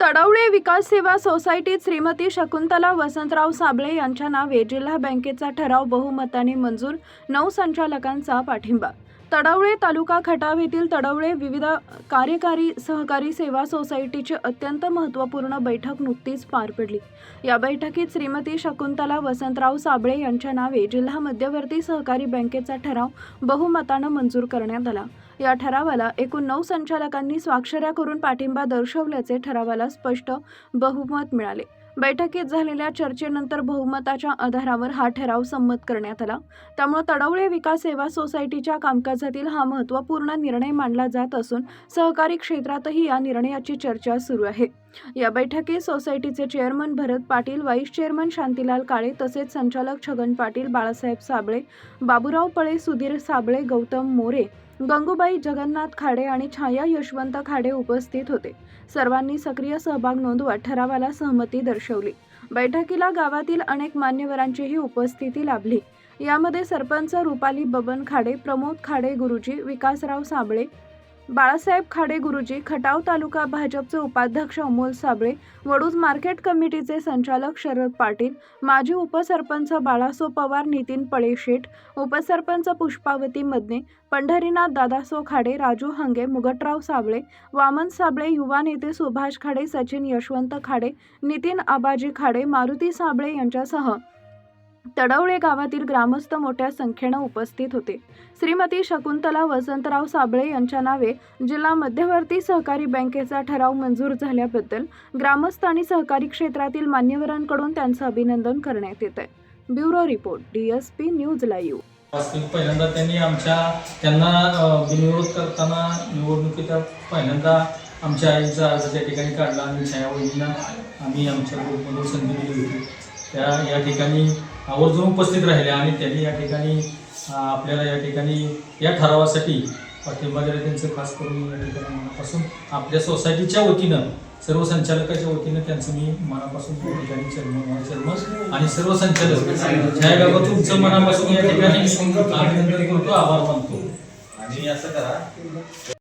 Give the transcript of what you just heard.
तडवळे विकास सेवा सोसायटीत श्रीमती शकुंतला वसंतराव साबळे यांच्या नावे जिल्हा बँकेचा ठराव बहुमताने मंजूर, 9 संचालकांचा पाठिंबा। तडवळे तालुका खटाव येथील तडवळे विविध कार्यकारी सहकारी सेवा सोसायटीची अत्यंत महत्त्वपूर्ण बैठक नुकतीच पार पडली। या बैठकीत श्रीमती शकुंतला वसंतराव साबळे यांच्या नावे जिल्हा मध्यवर्ती सहकारी बँकेचा ठराव बहुमताने मंजूर करण्यात आला। या ठरावाला एकूण 9 संचालकांनी स्वाक्षऱ्या करून पाठिंबा दर्शवल्याचे ठरावाला स्पष्ट बहुमत मिळाले। बैठकीत झालेल्या चर्चेनंतर बहुमताच्या आधारावर हा ठराव संमत करण्यात आला। त्यामुळे तडवळे विकास सेवा सोसायटीच्या कामकाजातील हा महत्त्वपूर्ण निर्णय मानला जात असून सहकारी क्षेत्रातही या निर्णयाची चर्चा सुरू आहे। या बैठकीत सोसायटीचे चेअरमन भरत पाटील, व्हाईस चेअरमन शांतीलाल काळे तसेच संचालक छगन पाटील, बाळासाहेब साबळे, बाबूराव पळे, सुधीर साबळे, गौतम मोरे, गंगूबाई जगन्नाथ खाडे आणि छाया यशवंत खाडे उपस्थित होते। सर्वांनी सक्रिय सहभाग नोंदवत ठरावाला सहमती दर्शवली। बैठकीला गावातील अनेक मान्यवरांचीही उपस्थिती लाभली। यामध्ये सरपंच रुपाली बबन खाडे, प्रमोद खाडे गुरुजी, विकासराव साबळे, बाळासाहेब खाडे गुरुजी, खटाव तालुका भाजपचे उपाध्यक्ष अमोल साबळे, वडूज मार्केट कमिटीचे संचालक शरद पाटील, माजी उपसरपंच बाळासो पवार, नितीन पळेशेठ, उपसरपंच पुष्पावती मदने, पंढरीनाथ दादासो खाडे, राजू हंगे, मुगटराव साबळे, वामन साबळे, युवा नेते सुभाष खाडे, सचिन यशवंत खाडे, नितीन आबाजी खाडे, मारुती साबळे यांच्यासह तडवळे गावातील ग्रामस्थ मोठ्या संख्येने उपस्थित होते। श्रीमती शकुंतला वसंतराव साबळे यांच्या नावे जिल्हा मध्यवर्ती सहकारी बँकेचा ठराव मंजूर झाल्याबद्दल ग्रामस्थ आणि सहकारी क्षेत्रातील मान्यवरांकडून त्यांचे अभिनंदन करण्यात येत आहे। Bureau report, DSP news live. पहिल्यांदा त्यांना बिनविरोध करताना निवडणुकीत पहिल्यांदा आमच्या आईचा अर्ज त्या ठिकाणी काढला आणि छाया वहिनींना आम्ही आमच्या ग्रुपमधून संधी दिली होती। या ठिकाणी आवर्जून उपस्थित राहिल्या आणि त्यांनी या ठिकाणी आपल्याला या ठिकाणी या ठरावासाठी पाठिंबा दिला। त्यांचं खास करून या ठिकाणी मनापासून आपल्या सोसायटीच्या वतीनं सर्व संचालकाच्या वतीनं त्यांचं मी मनापासून या ठिकाणी चर्मन आणि सर्व संचालक छायाबाबा तुमचं मनापासून या ठिकाणी अभिनंदन करतो, आभार मानतो। आणि असं करा